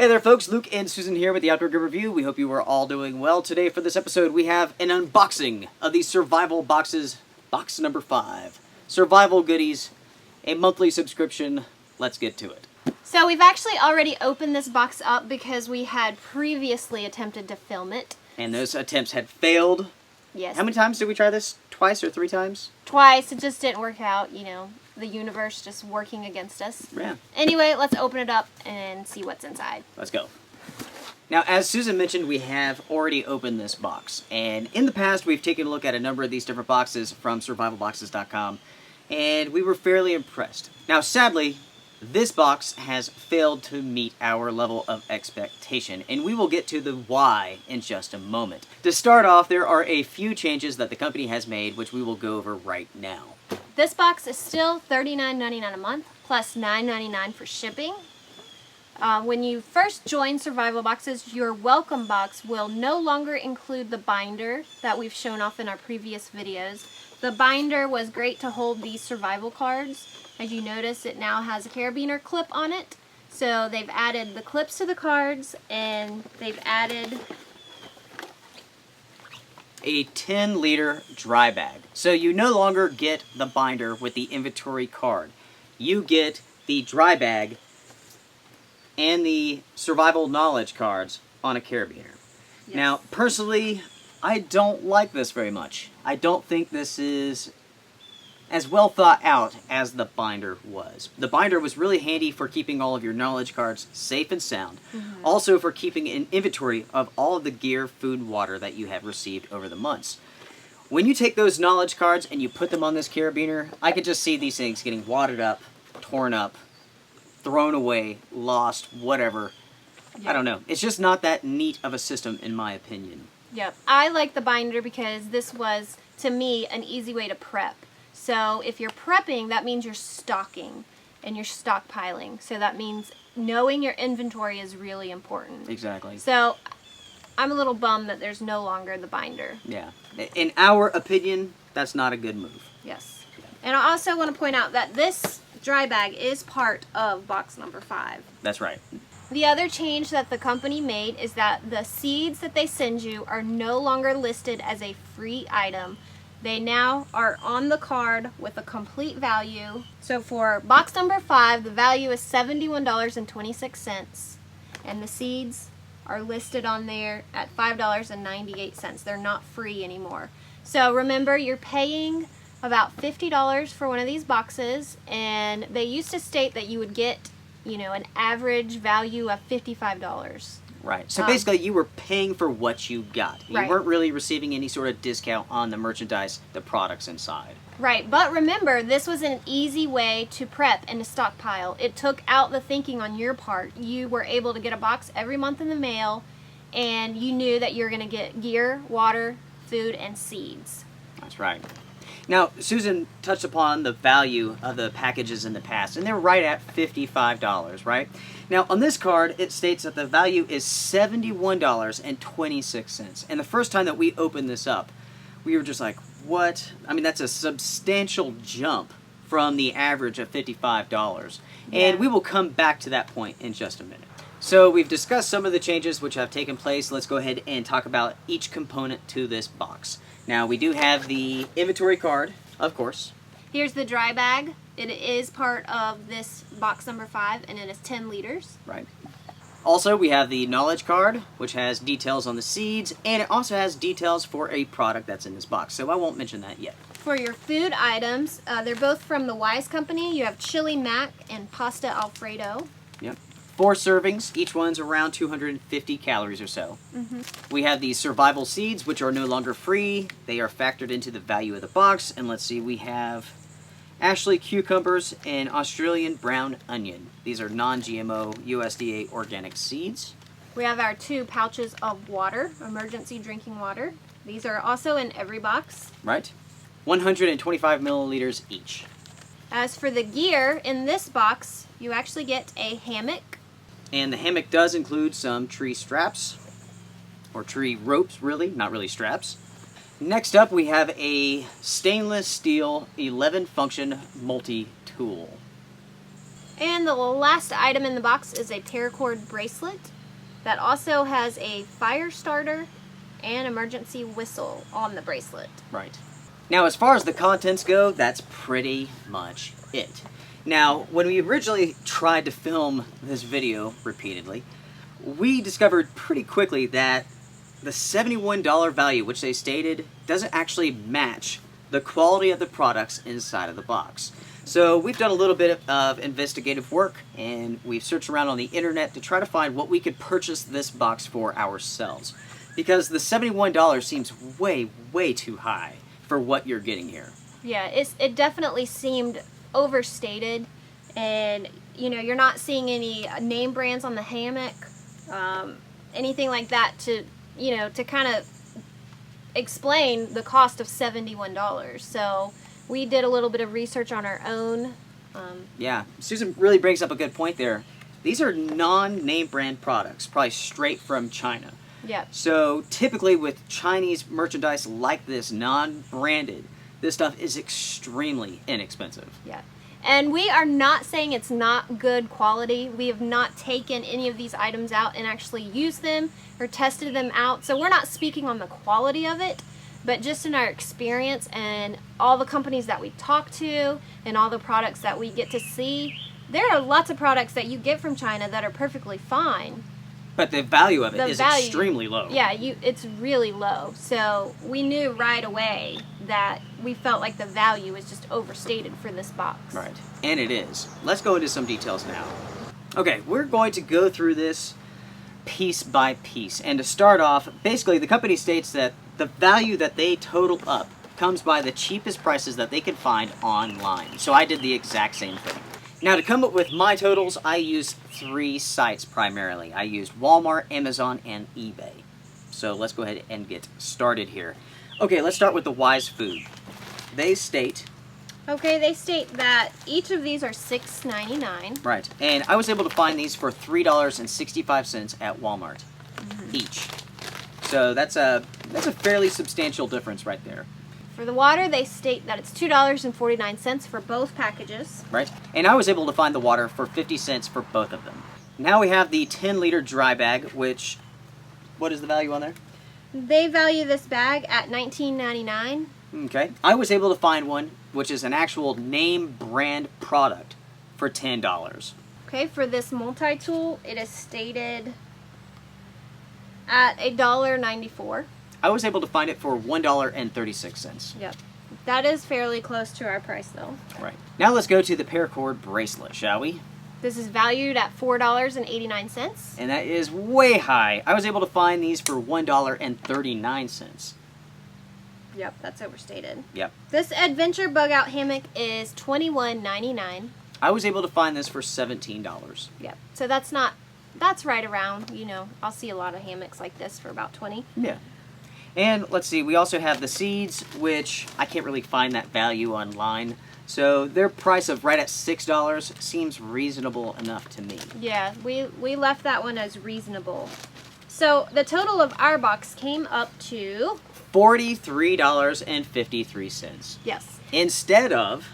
Hey there folks, Luke and Susan here with the Outdoor Gear Review. We hope you are all doing well. Today for this episode we have an unboxing of the survival boxes, box number 5. Survival goodies, a monthly subscription. Let's get to it. So we've actually already opened this box up because we had previously attempted to film it. And those attempts had failed. Yes. How many times did we try this? Twice or 3 times? Twice. It just didn't work out, you know. The universe just working against us. Yeah. Anyway, let's open it up and see what's inside. Let's go. Now, as Susan mentioned, we have already opened this box. And in the past, we've taken a look at a number of these different boxes from survivalboxes.com, and we were fairly impressed. Now, sadly, this box has failed to meet our level of expectation, and we will get to the why in just a moment. To start off, there are a few changes that the company has made, which we will go over right now. This box is still $39.99 a month, plus $9.99 for shipping. When you first join Survival Boxes, your welcome box will no longer include the binder that we've shown off in our previous videos. The binder was great to hold these survival cards. As you notice, it now has a carabiner clip on it. So they've added the clips to the cards, and they've added a 10-liter dry bag. So you no longer get the binder with the inventory card. You get the dry bag and the survival knowledge cards on a carabiner. Yes. Now, personally, I don't like this very much. I don't think this is as well thought out as the binder was. The binder was really handy for keeping all of your knowledge cards safe and sound. Mm-hmm. Also for keeping an inventory of all of the gear, food, and water that you have received over the months. When you take those knowledge cards and you put them on this carabiner, I could just see these things getting wadded up, torn up, thrown away, lost, whatever. Yep. I don't know. It's just not that neat of a system in my opinion. Yep. I like the binder because this was, to me, an easy way to prep. So if you're prepping, that means you're stocking and you're stockpiling. So that means knowing your inventory is really important. Exactly. So I'm a little bummed that there's no longer the binder. Yeah. In our opinion, that's not a good move. Yes. Yeah. And I also want to point out that this dry bag is part of box number 5. That's right. The other change that the company made is that the seeds that they send you are no longer listed as a free item. They now are on the card with a complete value. So for box number 5, the value is $71.26, and the seeds are listed on there at $5.98. They're not free anymore. So remember, you're paying about $50 for one of these boxes, and they used to state that you would get, you know, an average value of $55. Right. So basically you were paying for what you got. You right. weren't really receiving any sort of discount on the merchandise, the products inside. Right. But remember, this was an easy way to prep and to stockpile. It took out the thinking on your part. You were able to get a box every month in the mail, and you knew that you were going to get gear, water, food, and seeds. That's right. Now, Susan touched upon the value of the packages in the past, and they're right at $55, right? Now, on this card, it states that the value is $71.26. And the first time that we opened this up, we were just like, what? I mean, that's a substantial jump from the average of $55. Yeah. And we will come back to that point in just a minute. So we've discussed some of the changes which have taken place. Let's go ahead and talk about each component to this box. Now, we do have the inventory card, of course. Here's the dry bag. It is part of this box number 5, and it is 10 liters. Right. Also, we have the knowledge card, which has details on the seeds, and it also has details for a product that's in this box, so I won't mention that yet. For your food items, they're both from the Wise Company. You have chili mac and pasta alfredo. Yep. 4 servings, each one's around 250 calories or so. Mm-hmm. We have the survival seeds, which are no longer free. They are factored into the value of the box. And let's see, we have Ashley cucumbers and Australian brown onion. These are non-GMO USDA organic seeds. We have our 2 pouches of water, emergency drinking water. These are also in every box. Right. 125 milliliters each. As for the gear, in this box, you actually get a hammock. And the hammock does include some tree straps, or tree ropes, really, not really straps. Next up, we have a stainless steel 11-function multi-tool. And the last item in the box is a paracord bracelet that also has a fire starter and emergency whistle on the bracelet. Right. Now, as far as the contents go, that's pretty much it. Now, when we originally tried to film this video repeatedly, we discovered pretty quickly that the $71 value, which they stated, doesn't actually match the quality of the products inside of the box. So we've done a little bit of investigative work, and we've searched around on the internet to try to find what we could purchase this box for ourselves. Because the $71 seems way, way too high for what you're getting here. Yeah, it definitely seemed overstated, and you're not seeing any name brands on the hammock, anything like that to kind of explain the cost of $71. So we did a little bit of research on our own. Yeah, Susan really brings up a good point there. These are non-name brand products, probably straight from China. Yep. So typically with Chinese merchandise like this, non-branded, this stuff is extremely inexpensive. Yeah. And we are not saying it's not good quality. We have not taken any of these items out and actually used them or tested them out. So we're not speaking on the quality of it, but just in our experience and all the companies that we talk to and all the products that we get to see, there are lots of products that you get from China that are perfectly fine. But the value of it is extremely low. Yeah, it's really low. So we knew right away that we felt like the value is just overstated for this box. Right, and it is. Let's go into some details now. Okay, we're going to go through this piece by piece. And to start off, basically the company states that the value that they total up comes by the cheapest prices that they can find online. So I did the exact same thing. Now, to come up with my totals, I used 3 sites primarily. I used Walmart, Amazon, and eBay. So let's go ahead and get started here. Okay, let's start with the Wise Food. They state... Okay, they state that each of these are $6.99. Right, and I was able to find these for $3.65 at Walmart each. So that's a fairly substantial difference right there. For the water, they state that it's $2.49 for both packages. Right, and I was able to find the water for 50 cents for both of them. Now we have the 10-liter dry bag, which, what is the value on there? They value this bag at $19.99. Okay, I was able to find one, which is an actual name brand product, for $10. Okay, for this multi-tool, it is stated at $1.94. I was able to find it for $1.36. Yep. That is fairly close to our price, though. Right. Now let's go to the paracord bracelet, shall we? This is valued at $4.89. And that is way high. I was able to find these for $1.39. Yep, that's overstated. Yep. This adventure bug out hammock is $21.99. I was able to find this for $17. Yep. So that's right around, I'll see a lot of hammocks like this for about $20. Yeah. And let's see, we also have the seeds, which I can't really find that value online. So their price of right at $6 seems reasonable enough to me. Yeah, we left that one as reasonable. So the total of our box came up to $43.53. Yes. Instead of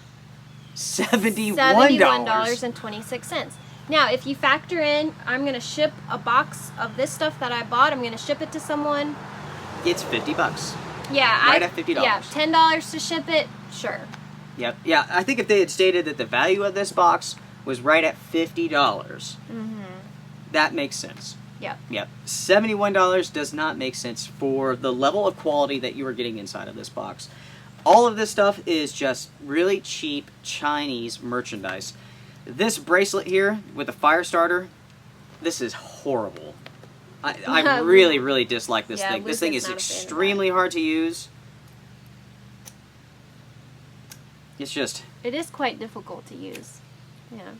$71. $71.26. Now, if you factor in, I'm going to ship a box of this stuff that I bought. I'm going to ship it to someone. It's $50. Yeah. Right at $50. Yeah, $10 to ship it, sure. Yep. Yeah, I think if they had stated that the value of this box was right at $50, that makes sense. Yep. Yep. $71 does not make sense for the level of quality that you are getting inside of this box. All of this stuff is just really cheap Chinese merchandise. This bracelet here with a fire starter, this is horrible. I really, really dislike this thing. This thing is extremely hard to use. It's just... It is quite difficult to use. Yeah.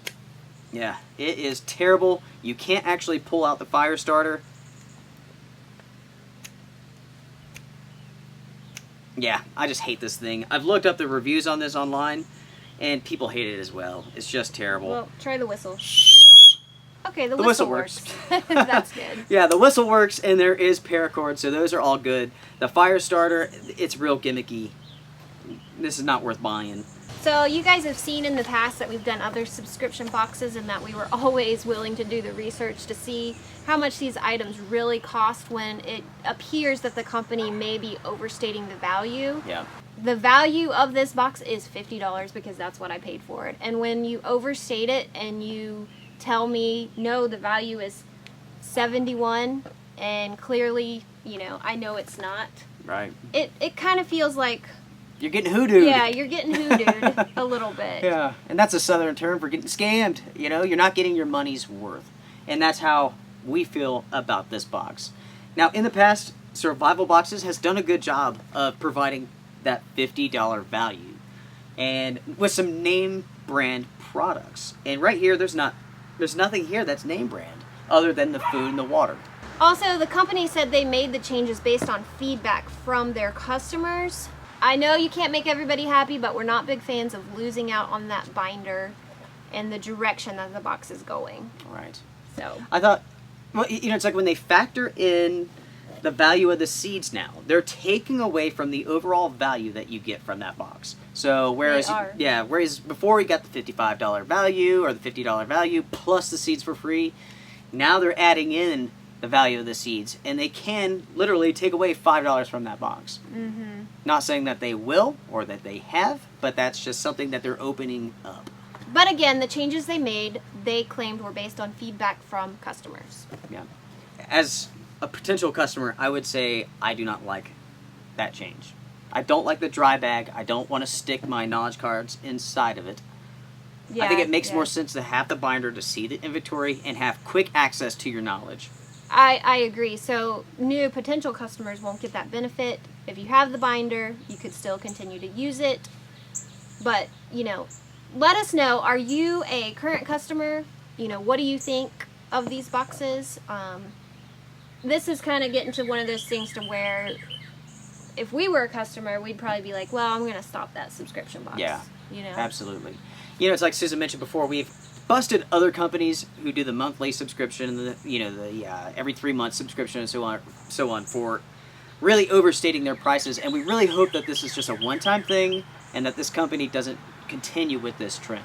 Yeah, it is terrible. You can't actually pull out the fire starter. Yeah, I just hate this thing. I've looked up the reviews on this online, and people hate it as well. It's just terrible. Well, try the whistle. Okay, the whistle works. That's good. Yeah, the whistle works, and there is paracord, so those are all good. The fire starter, it's real gimmicky. This is not worth buying. So you guys have seen in the past that we've done other subscription boxes and that we were always willing to do the research to see how much these items really cost when it appears that the company may be overstating the value. Yeah. The value of this box is $50 because that's what I paid for it. And when you overstate it and you tell me, no, the value is $71 and clearly, you know, I know it's not. Right. It kind of feels like... You're getting hoodooed. Yeah, you're getting hoodooed a little bit. Yeah, and that's a southern term for getting scammed. You know, you're not getting your money's worth. And that's how we feel about this box. Now, in the past, Survival Boxes has done a good job of providing that $50 value. And with some name brand products. And right here, there's nothing here that's name brand other than the food and the water. Also, the company said they made the changes based on feedback from their customers. I know you can't make everybody happy, but we're not big fans of losing out on that binder and the direction that the box is going. Right. So I thought, well, you know, it's like when they factor in the value of the seeds now, they're taking away from the overall value that you get from that box. So whereas, whereas before you got the $55 value or the $50 value plus the seeds for free, now they're adding in the value of the seeds, and they can literally take away $5 from that box. Mm-hmm. Not saying that they will or that they have, but that's just something that they're opening up. But again, the changes they made, they claimed were based on feedback from customers. Yeah. As a potential customer, I would say I do not like that change. I don't like the dry bag. I don't want to stick my knowledge cards inside of it. Yeah, I think it makes more sense to have the binder to see the inventory and have quick access to your knowledge. I agree. So new potential customers won't get that benefit. If you have the binder, you could still continue to use it. But, you know, let us know, are you a current customer? You know, what do you think of these boxes? This is kind of getting to one of those things to where if we were a customer, we'd probably be like, well, I'm going to stop that subscription box. Yeah, you know? Absolutely. You know, it's like Susan mentioned before, we've busted other companies who do the monthly subscription and the every 3 month subscription and so on for really overstating their prices, and we really hope that this is just a one-time thing and that this company doesn't continue with this trend.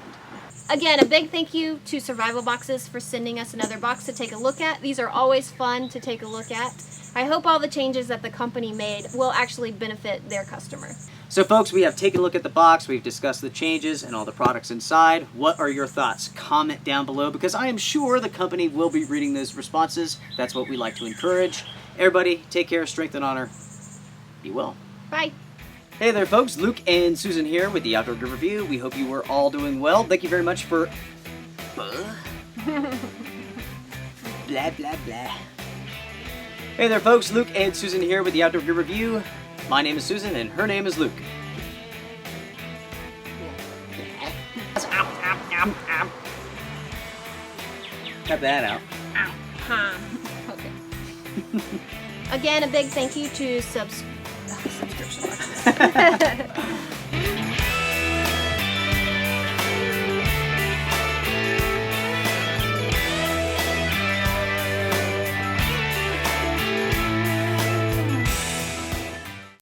Again, a big thank you to Survival Boxes for sending us another box to take a look at. These are always fun to take a look at. I hope all the changes that the company made will actually benefit their customer. So folks, we have taken a look at the box, we've discussed the changes and all the products inside. What are your thoughts? Comment down below because I am sure the company will be reading those responses. That's what we like to encourage. Everybody, take care, strength and honor. Be well. Bye. Hey there folks, Luke and Susan here with the Outdoor Gear Review. We hope you were all doing well. Thank you very much for... blah, blah, blah. Hey there folks, Luke and Susan here with the Outdoor Gear Review. My name is Susan and her name is Luke. Cut that out. Okay. Again, a big thank you to subscription boxes.